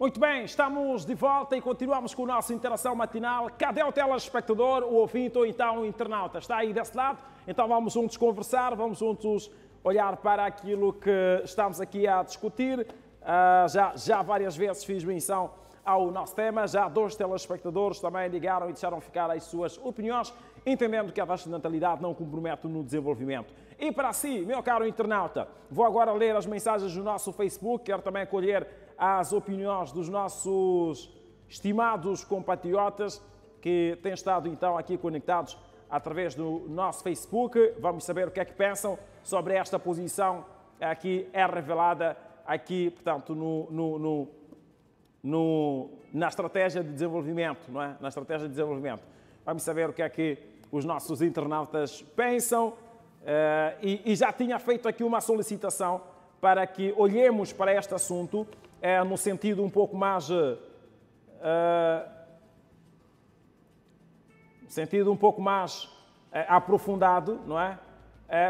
Muito bem, estamos de volta e continuamos com a nossa interação matinal. Cadê o telespectador, o ouvinte ou então o internauta? Está aí desse lado? Então vamos juntos conversar, vamos juntos olhar para aquilo que estamos aqui a discutir. Já várias vezes fiz menção ao nosso tema, já 2 telespectadores também ligaram e deixaram ficar as suas opiniões, entendendo que a taxa de natalidade não compromete no desenvolvimento. E para si, meu caro internauta, vou agora ler as mensagens do nosso Facebook, quero também colher as opiniões dos nossos estimados compatriotas que têm estado então aqui conectados através do nosso Facebook. Vamos saber o que é que pensam sobre esta posição que é revelada aqui, portanto, na estratégia de desenvolvimento, não é? Na estratégia de desenvolvimento. Vamos saber o que é que os nossos internautas pensam e já tinha feito aqui uma solicitação para que olhemos para este assunto no sentido um pouco mais aprofundado, não é?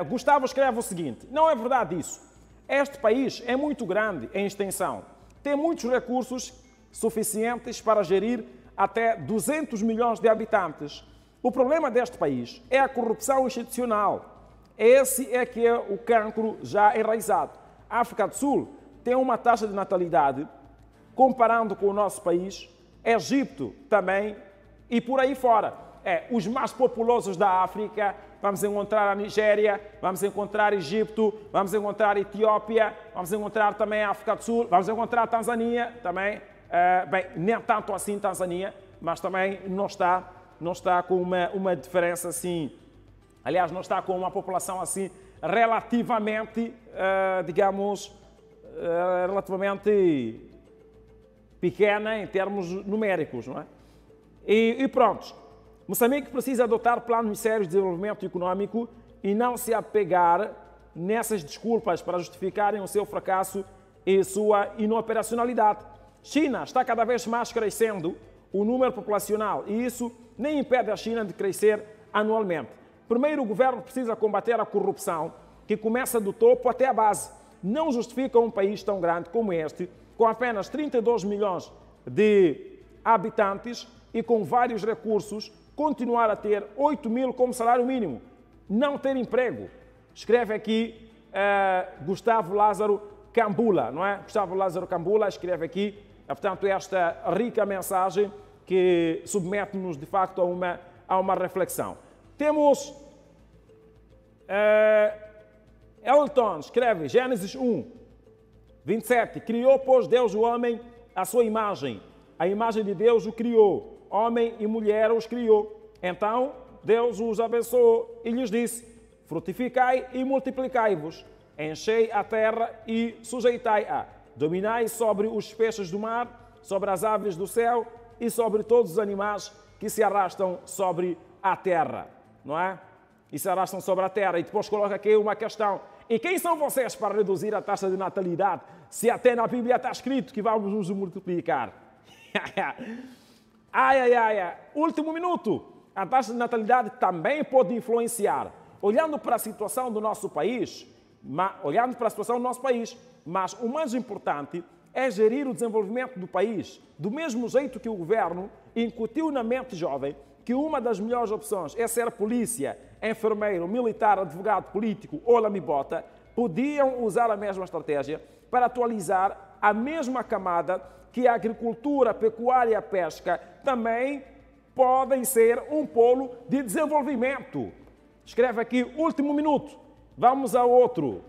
Gustavo escreve o seguinte: não é verdade isso. Este país é muito grande em extensão, tem muitos recursos suficientes para gerir até 200 milhões de habitantes. O problema deste país é a corrupção institucional. Esse é que é o cancro já enraizado. A África do Sul tem uma taxa de natalidade, comparando com o nosso país, Egito também e por aí fora. Os mais populosos da África, vamos encontrar a Nigéria, vamos encontrar Egito, vamos encontrar Etiópia, vamos encontrar também a África do Sul, vamos encontrar a Tanzânia também. Bem, nem tanto assim Tanzânia, mas também não está com uma diferença assim. Aliás, não está com uma população assim relativamente, relativamente pequena em termos numéricos, não é? E pronto. Moçambique precisa adotar planos sérios de desenvolvimento econômico e não se apegar nessas desculpas para justificarem o seu fracasso e sua inoperacionalidade. China está cada vez mais crescendo o número populacional e isso nem impede a China de crescer anualmente. Primeiro, o governo precisa combater a corrupção, que começa do topo até a base. Não justifica um país tão grande como este, com apenas 32 milhões de habitantes e com vários recursos, continuar a ter 8 mil como salário mínimo, não ter emprego. Escreve aqui Gustavo Lázaro Cambula, não é? Gustavo Lázaro Cambula escreve aqui, portanto, esta rica mensagem que submete-nos, de facto, a uma reflexão. Temos Elton, escreve Gênesis 1, 27. Criou, pois, Deus o homem à sua imagem. A imagem de Deus o criou. Homem e mulher os criou. Então, Deus os abençoou e lhes disse: frutificai e multiplicai-vos. Enchei a terra e sujeitai-a. Dominai sobre os peixes do mar, sobre as aves do céu e sobre todos os animais que se arrastam sobre a terra. Não é? E se arrastam sobre a terra. E depois coloca aqui uma questão. E quem são vocês para reduzir a taxa de natalidade, se até na Bíblia está escrito que vamos nos multiplicar? Último minuto. A taxa de natalidade também pode influenciar. Olhando para a situação do nosso país, mas o mais importante é gerir o desenvolvimento do país, do mesmo jeito que o governo incutiu na mente jovem que uma das melhores opções é ser polícia, enfermeiro, militar, advogado, político ou lamibota, podiam usar a mesma estratégia para atualizar a mesma camada que a agricultura, pecuária e a pesca também podem ser um polo de desenvolvimento. Escreve aqui, último minuto. Vamos a outro.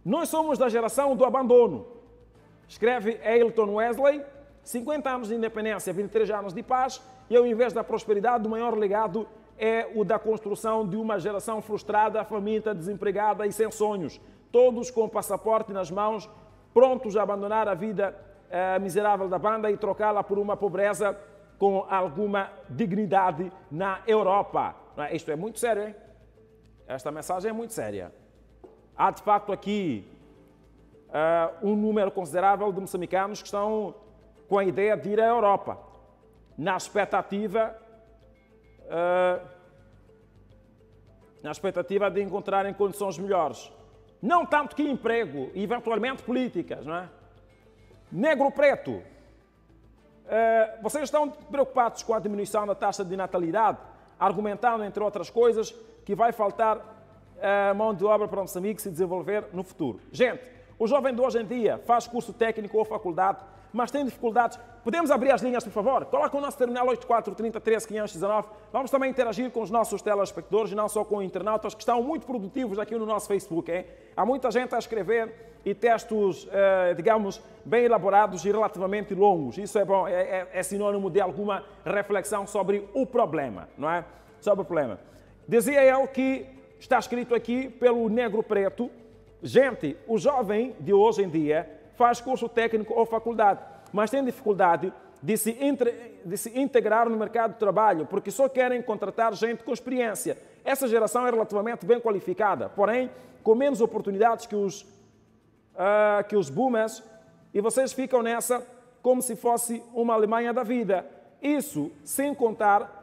Nós somos da geração do abandono. Escreve Ailton Wesley, 50 anos de independência, 23 anos de paz, e ao invés da prosperidade, o maior legado é o da construção de uma geração frustrada, faminta, desempregada e sem sonhos. Todos com o passaporte nas mãos, prontos a abandonar a vida miserável da banda e trocá-la por uma pobreza com alguma dignidade na Europa. Isto é muito sério, hein? Esta mensagem é muito séria. Há, de facto, aqui um número considerável de moçambicanos que estão com a ideia de ir à Europa, na expectativa de encontrarem condições melhores. Não tanto que emprego, eventualmente políticas, não é? Negro Preto, vocês estão preocupados com a diminuição da taxa de natalidade, argumentando, entre outras coisas, que vai faltar mão de obra para Moçambique se desenvolver no futuro. Gente, o jovem de hoje em dia faz curso técnico ou faculdade, mas tem dificuldades. Podemos abrir as linhas, por favor? Coloca o nosso terminal 843013-519. Vamos também interagir com os nossos telespectadores e não só com internautas que estão muito produtivos aqui no nosso Facebook. Hein? Há muita gente a escrever e textos, digamos, bem elaborados e relativamente longos. Isso é bom, é sinônimo de alguma reflexão sobre o problema, não é? Sobre o problema. Dizia ele que está escrito aqui pelo Negro Preto. Gente, o jovem de hoje em dia faz curso técnico ou faculdade, mas tem dificuldade de se integrar no mercado de trabalho, porque só querem contratar gente com experiência. Essa geração é relativamente bem qualificada, porém, com menos oportunidades que os boomers, e vocês ficam nessa como se fosse uma Alemanha da vida. Isso sem contar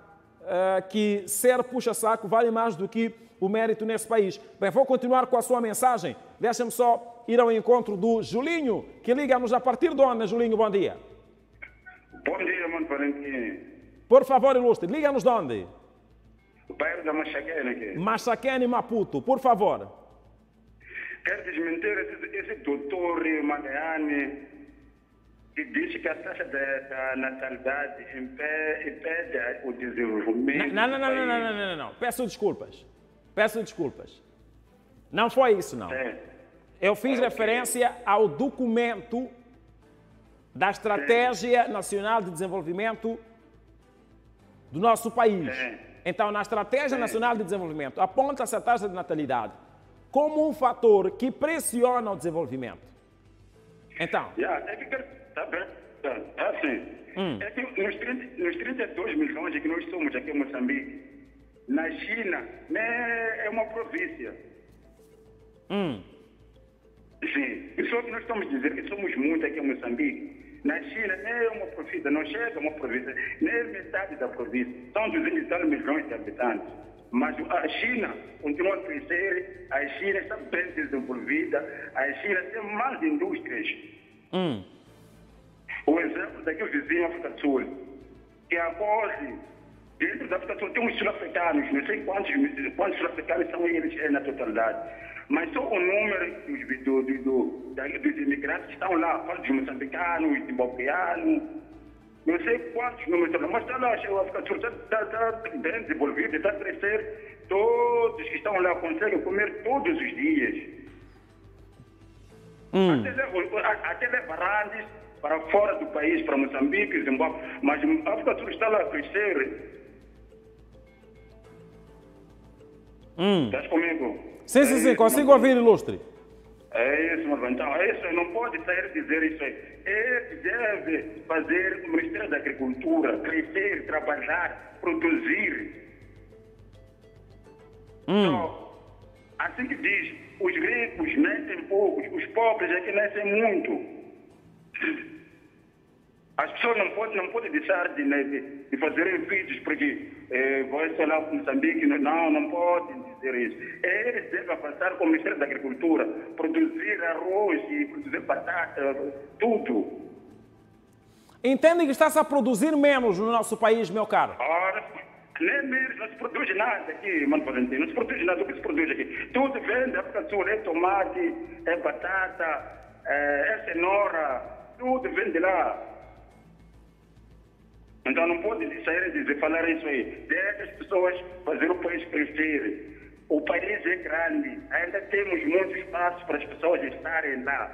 que ser puxa-saco vale mais do que o mérito nesse país. Bem, vou continuar com a sua mensagem. Deixa-me só ir ao encontro do Julinho, que liga-nos a partir de onde, Julinho? Bom dia. Bom dia, mano Valentim. Por favor, ilustre, liga-nos de onde? O bairro da Machaquene aqui. Machaquene, Maputo, por favor. Quero desmentir esse doutor Maneane que diz que a taxa da natalidade impede o desenvolvimento. Não. Peço desculpas. Não foi isso, não. Eu fiz referência ao documento da Estratégia Nacional de Desenvolvimento do nosso país. Então, na Estratégia Nacional de Desenvolvimento, aponta-se a taxa de natalidade como um fator que pressiona o desenvolvimento. Então... Tá bem. É assim. É que nos 32 milhões que nós somos aqui em Moçambique, na China, né, é uma província. Sim. Isso é que nós estamos dizendo, que somos muito aqui em Moçambique. Na China, nem é uma província, não chega a uma província, nem é metade da província. São 200 e tal milhões de habitantes. Mas a China continua a crescer, a China está bem desenvolvida, a China tem mais indústrias. O exemplo daqui, o vizinho África do Sul, que agora, dentro da África do Sul, tem uns sul-africanos, não sei quantos sul-africanos são eles na totalidade, mas só o número dos imigrantes que estão lá, fala de moçambicanos, de boquianos, não sei quantos números estão lá, mas está lá, a África do Sul está bem desenvolvida, está a crescer, todos que estão lá conseguem comer todos os dias. Até levar para fora do país, para Moçambique, Zimbábue, mas a África do Sul está lá a crescer. Estás comigo? Sim, consigo ouvir, ilustre. É isso, mas então, é isso, não pode sair dizer isso aí. Ele deve fazer o Ministério da Agricultura, crescer, trabalhar, produzir. Então, assim que diz, os ricos nascem poucos, os pobres é que nascem muito. As pessoas não podem deixar de fazer vídeos porque vai ser lá com Moçambique. Não podem dizer isso. Eles devem avançar com o Ministério da Agricultura, produzir arroz e produzir batata, tudo. Entende que está-se a produzir menos no nosso país, meu caro? Ora, nem mesmo, não se produz nada aqui, mano Valentim, não se produz nada, o que se produz aqui? Tudo vem da África do Sul, é tomate, é batata, é cenoura, tudo vem de lá. Então não pode sair falar isso aí. Deixa as pessoas fazer o país crescer. O país é grande, ainda temos muito espaço para as pessoas estarem lá.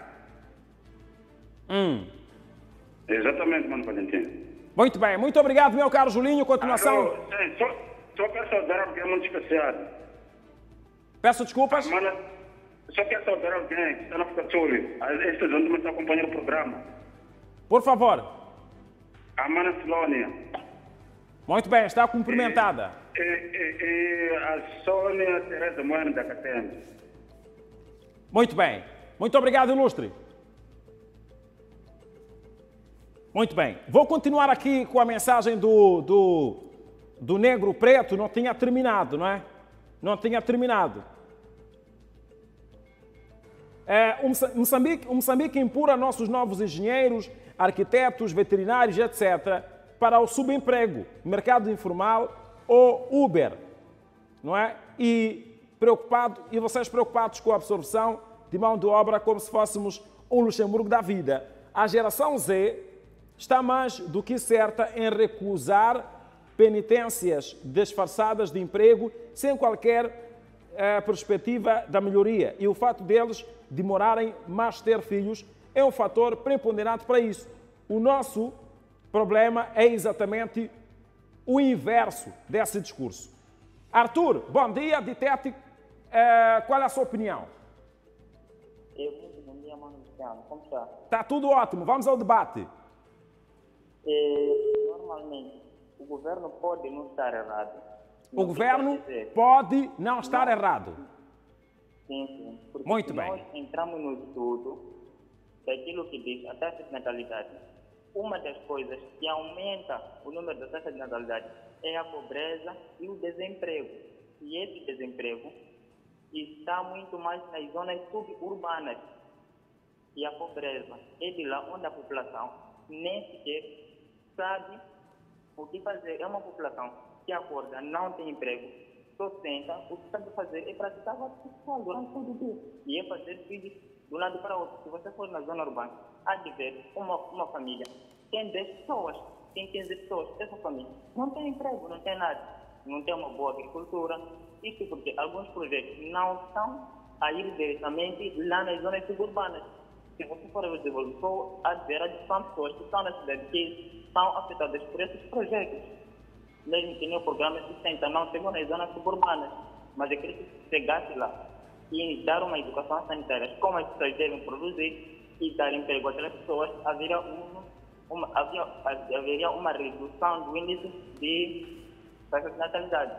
Exatamente, mano Valentim. Muito bem, muito obrigado, meu caro Julinho. Continuação. Só quero saudar alguém muito especial. Peço desculpas. Só quero saudar alguém que está na África do Sul. Estes anos estão acompanhando o programa. Por favor. A Mana Sônia. Muito bem, está cumprimentada. A Sônia Teresa Moana da Catembe. Muito bem. Muito obrigado, ilustre. Muito bem. Vou continuar aqui com a mensagem do Negro Preto. Não tinha terminado, não é? Não tinha terminado. O Moçambique empurra nossos novos engenheiros, arquitetos, veterinários, etc., para o subemprego, mercado informal ou Uber, não é? E vocês preocupados com a absorção de mão de obra como se fôssemos um Luxemburgo da vida. A geração Z está mais do que certa em recusar penitências disfarçadas de emprego sem qualquer perspectiva da melhoria. E o fato deles demorarem mais ter filhos é um fator preponderante para isso. O nosso problema é exatamente o inverso desse discurso. Arthur, bom dia, Ditete, qual é a sua opinião? Bom dia, mano Luciano, como está? Está tudo ótimo, vamos ao debate. Normalmente, o governo pode não estar errado. O governo pode não estar errado. Sim. Porque muito bem. Nós entramos no estudo daquilo que diz a taxa de natalidade. Uma das coisas que aumenta o número da taxa de natalidade é a pobreza e o desemprego. E esse desemprego está muito mais nas zonas suburbanas. E a pobreza é de lá onde a população nem sequer sabe o que fazer. É uma população que acorda, não tem emprego, só senta, o que sabe fazer é praticar o ato sexual durante todo o dia. E é fazer filhos de um lado para o outro. Se você for na zona urbana, há de ver uma família, tem 10 pessoas, tem 15 pessoas, essa família não tem emprego, não tem nada, não tem uma boa agricultura. Isso porque alguns projetos não estão a ir diretamente lá nas zonas suburbanas. Se você for desenvolver, há de ver pessoas que estão na cidade que estão afetadas por esses projetos. Mesmo que nem o programa 60 não chegou nas zonas suburbanas, mas eu queria que chegasse lá e dar uma educação sanitária, como as pessoas devem produzir e dar emprego a outras pessoas, haveria uma redução do índice de taxa de natalidade,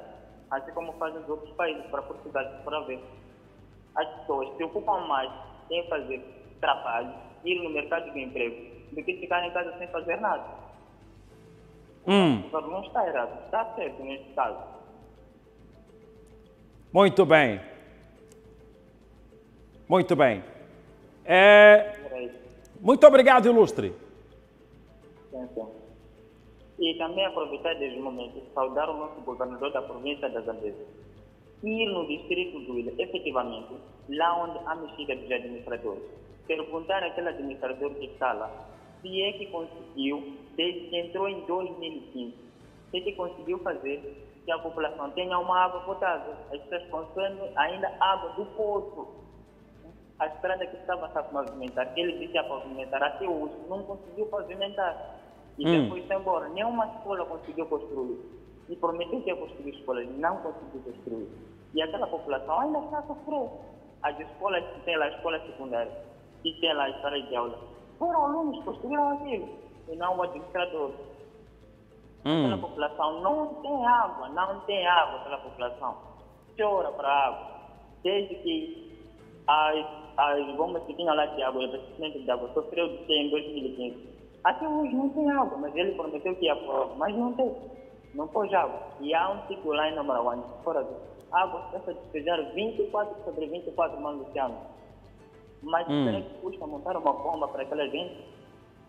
assim como fazem os outros países. Para Portugal, para ver, as pessoas se ocupam mais em fazer trabalho, ir no mercado de emprego, do que ficar em casa sem fazer nada. O governo não está errado, está certo neste caso. Muito bem. Muito bem. Muito obrigado, Ilustre. Sim. E também aproveitar desse momento saudar o nosso governador da província da Zambésia. Ir no distrito do Ilha, efetivamente, lá onde há mexida dos administradores, perguntar àquele administrador que está lá se é que conseguiu, desde que entrou em 2015, se é que conseguiu fazer que a população tenha uma água potável. As pessoas consomem ainda água do poço. A estrada que estava a pavimentar, que ele disse a pavimentar até hoje, não conseguiu pavimentar. E depois foi embora. Nenhuma escola conseguiu construir. E prometeu que ia construir escolas, não conseguiu construir. E aquela população ainda está a sofrer. As escolas que tem lá, a escola secundária, que tem lá a sala de aula, foram alunos que construíram aquilo, e não o administrador. Aquela população não tem água, aquela população chora para água. Desde que as bombas que tinham lá de água, o abastecimento de água, sofreu de ser em 2015. Até hoje não tem água, mas ele prometeu que ia pôr água, mas não tem. Não pôs água. E há um ciclo lá em Namaraguane, fora do água, começa a despejar 24 sobre 24 mãos do oceano. Mas será que custa montar uma bomba para aquela gente?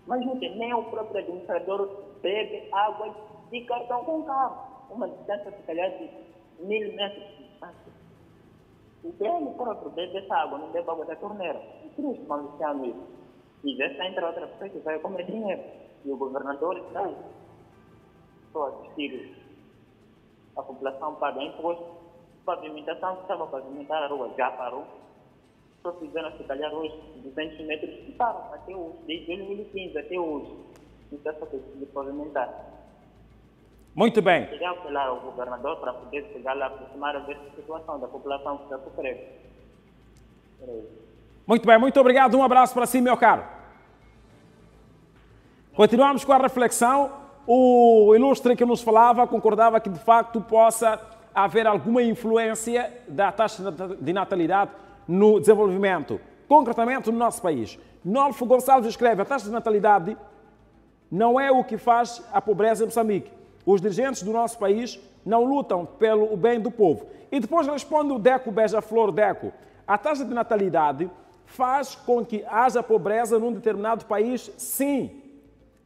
Mas não tem, nem o próprio administrador bebe água de cartão com carro. Uma distância, se calhar, de 1000 metros de distância. O bem próprio bebe essa água, não bebe água da torneira. É triste, mano, Luciano, isso. E essa entra outra pessoa que vai comer dinheiro. E o governador está aí. Só assistir. A população paga imposto. Pavimentação, que estava a pavimentar a rua, já parou. Só fizeram, se calhar, hoje 200 metros que param até hoje, desde 2015 até hoje. Não está só conseguindo pavimentar. Muito bem. Queria apelar ao governador para poder chegar lá, aproximar a ver a situação da população que está sofrendo. Muito bem, muito obrigado. Um abraço para si, meu caro. Continuamos com a reflexão. O ilustre que nos falava concordava que, de facto, possa haver alguma influência da taxa de natalidade no desenvolvimento, concretamente no nosso país. Nolfo Gonçalves escreve: a taxa de natalidade não é o que faz a pobreza em Moçambique. Os dirigentes do nosso país não lutam pelo bem do povo. E depois responde o Deco Beija-Flor Deco: a taxa de natalidade faz com que haja pobreza num determinado país? Sim.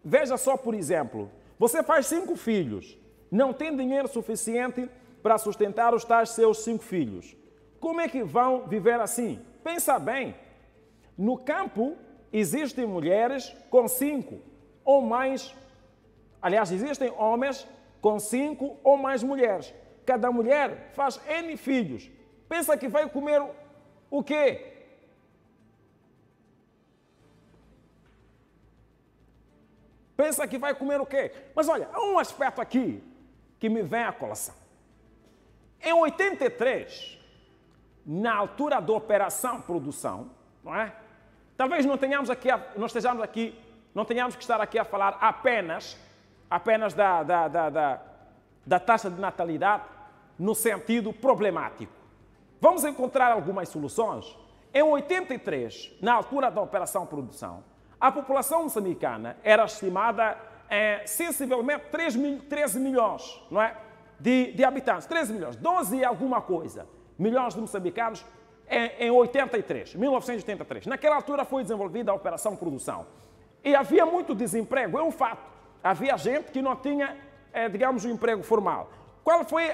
Veja só, por exemplo, você faz 5 filhos, não tem dinheiro suficiente para sustentar os tais seus 5 filhos. Como é que vão viver assim? Pensa bem. No campo, existem mulheres com 5 ou mais. Aliás, existem homens com 5 ou mais mulheres. Cada mulher faz N filhos. Pensa que vai comer o quê? Pensa que vai comer o quê? Mas olha, há um aspecto aqui que me vem à colação. Em 83, na altura da Operação Produção, não é? Talvez não tenhamos que estar aqui a falar apenas da taxa de natalidade no sentido problemático. Vamos encontrar algumas soluções. Em 83, na altura da Operação Produção, a população moçambicana era estimada em sensivelmente 13 milhões, não é? de habitantes. 13 milhões, 12 e alguma coisa milhões de moçambicanos em 1983. Naquela altura foi desenvolvida a Operação Produção. E havia muito desemprego, é um fato. Havia gente que não tinha, digamos, um emprego formal. Qual foi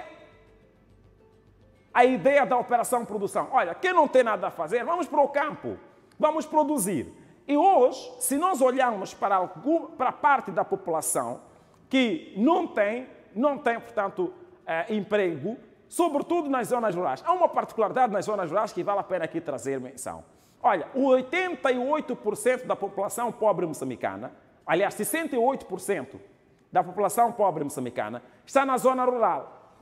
a ideia da Operação Produção? Olha, quem não tem nada a fazer, vamos para o campo, vamos produzir. E hoje, se nós olharmos para a parte da população que não tem, portanto, emprego, sobretudo nas zonas rurais. Há uma particularidade nas zonas rurais que vale a pena aqui trazer menção. Olha, o 88% da população pobre moçambicana, aliás, 68% da população pobre moçambicana, está na zona rural.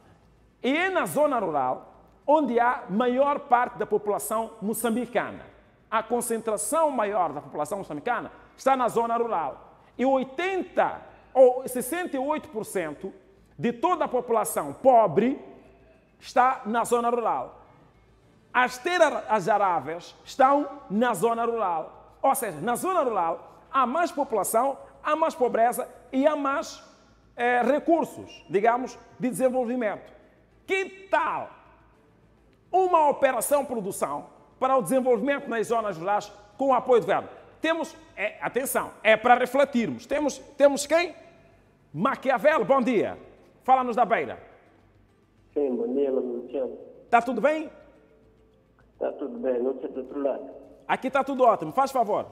E é na zona rural onde há maior parte da população moçambicana. A concentração maior da população moçambicana está na zona rural. E 68% de toda a população pobre está na zona rural. As terras aráveis estão na zona rural. Ou seja, na zona rural há mais população, há mais pobreza e há mais recursos, digamos, de desenvolvimento. Que tal uma operação produção para o desenvolvimento nas zonas rurais com o apoio do governo? Temos, atenção, é para refletirmos. Temos quem? Maquiavel, bom dia. Fala-nos da Beira. Sim, bom dia, Luciano. Está tudo bem? Está tudo bem, não sei do outro lado. Aqui está tudo ótimo, faz favor.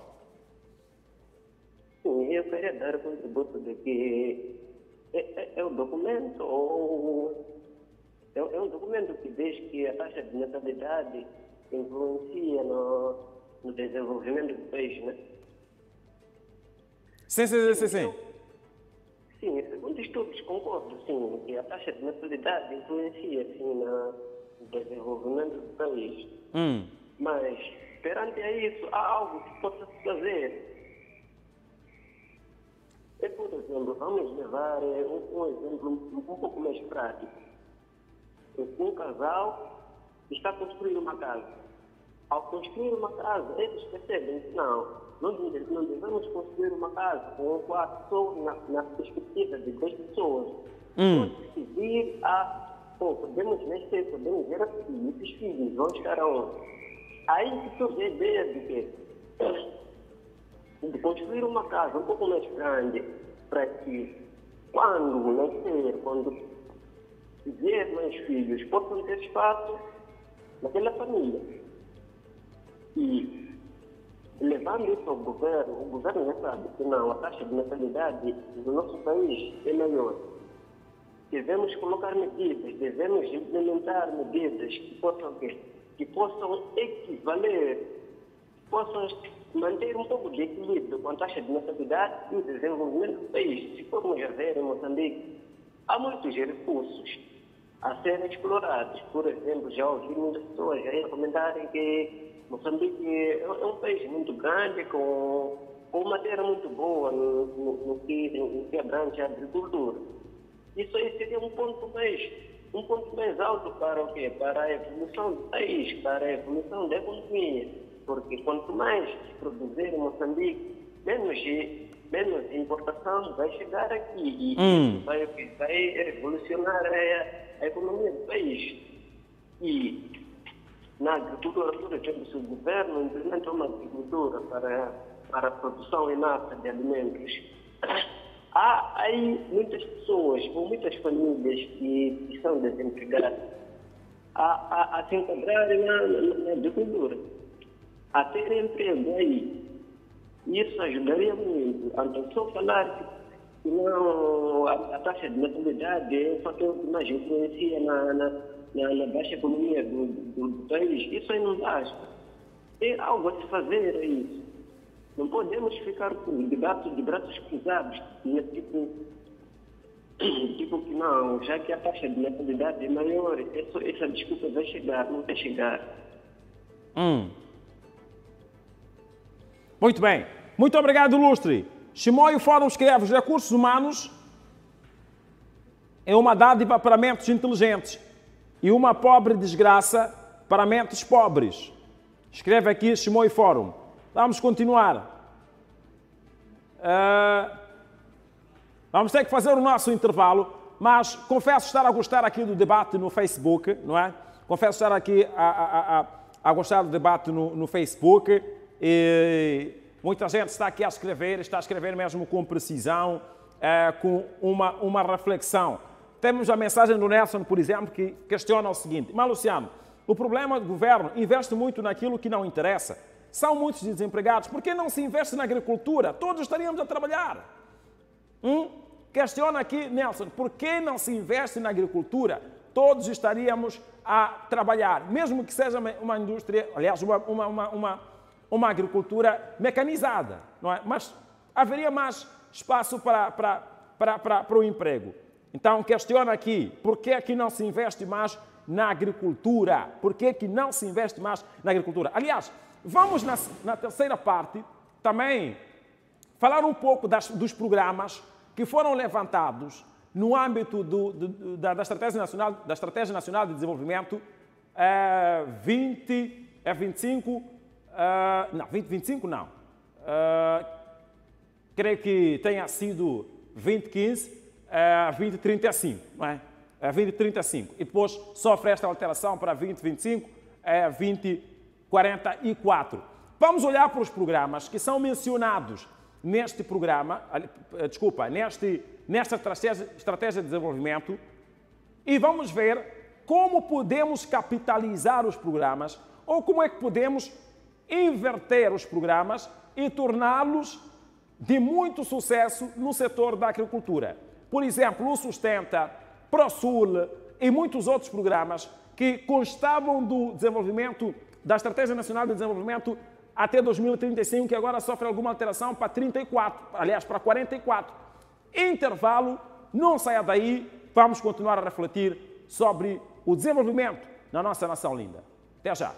Sim, eu queria dar o contributo de que é um documento ou é um documento que diz que a taxa de natalidade influencia no desenvolvimento do país, né? Sim. Sim, segundo estudos, concordo, sim, que a taxa de natalidade influencia, sim, no desenvolvimento do país. Mas, perante a isso, há algo que possa se fazer. Por exemplo, vamos levar um exemplo um pouco mais prático. Um casal está a construir uma casa. Ao construir uma casa, eles percebem que não devemos construir uma casa com 4 pessoas na perspectiva de 10 pessoas. Pode vir podemos nascer, podemos ver assim, esses filhos vão estar aonde? Aí que surge a ideia de construir uma casa um pouco mais grande para que quando vier mais filhos, possam ter espaço naquela família. E levando isso ao governo, o governo já sabe que não, a taxa de natalidade no nosso país é maior. Devemos colocar medidas, devemos implementar medidas que possam equivaler, que possam manter um pouco de equilíbrio com a taxa de natalidade e o desenvolvimento do país. Se formos a ver em Moçambique, há muitos recursos a serem explorados. Por exemplo, já ouvi muitas pessoas aí comentarem que Moçambique é um país muito grande, com uma terra muito boa no que abrange a agricultura. Isso aí seria um ponto mais alto para o quê? Para a evolução do país, para a evolução da economia. Porque quanto mais se produzir em Moçambique, menos importação vai chegar aqui e isso vai revolucionar a economia do país. E na agricultura, por exemplo, se o governo implementa uma agricultura para a produção inata de alimentos, há aí muitas pessoas ou muitas famílias que são desempregadas a se enquadrarem na agricultura, a ter emprego aí. Isso ajudaria muito. Então, só falar que não, a taxa de natalidade é um fator que mais influencia na baixa economia do país, isso aí não basta. Tem algo a se fazer aí. Não podemos ficar com de braços cruzados, né? Tipo que não, já que a taxa de natalidade é maior, essa desculpa vai chegar, não vai chegar. Muito bem. Muito obrigado, Ilustre. Chimoio Fórum escreve: os recursos humanos é uma dádiva para mentes inteligentes e uma pobre desgraça para mentes pobres. Escreve aqui Chimoio Fórum. Vamos continuar. Vamos ter que fazer o nosso intervalo, mas confesso estar a gostar aqui do debate no Facebook, não é? Confesso estar aqui a gostar do debate no Facebook e muita gente está aqui a escrever mesmo com precisão, com uma reflexão. Temos a mensagem do Nelson, por exemplo, que questiona o seguinte: mas Luciano, o problema do governo investe muito naquilo que não interessa. São muitos desempregados. Por que não se investe na agricultura? Todos estaríamos a trabalhar. Questiona aqui, Nelson, por que não se investe na agricultura? Todos estaríamos a trabalhar, mesmo que seja uma indústria, aliás, uma agricultura mecanizada, não é? Mas haveria mais espaço para o emprego. Então, questiona aqui, por que é que não se investe mais na agricultura? Por que é que não se investe mais na agricultura? Aliás, vamos na terceira parte também falar um pouco dos programas que foram levantados no âmbito da Estratégia Nacional de Desenvolvimento 2025, não, 2025 não. Creio que tenha sido 2015 a 2035, não é? 2035. E depois sofre esta alteração para 2025 a 2044. Vamos olhar para os programas que são mencionados neste programa, nesta estratégia de desenvolvimento, e vamos ver como podemos capitalizar os programas ou como é que podemos inverter os programas e torná-los de muito sucesso no setor da agricultura. Por exemplo, o Sustenta, ProSul e muitos outros programas que constavam do desenvolvimento, da Estratégia Nacional de Desenvolvimento até 2035, que agora sofre alguma alteração para 44. Intervalo, não saia daí, vamos continuar a refletir sobre o desenvolvimento na nossa nação linda. Até já!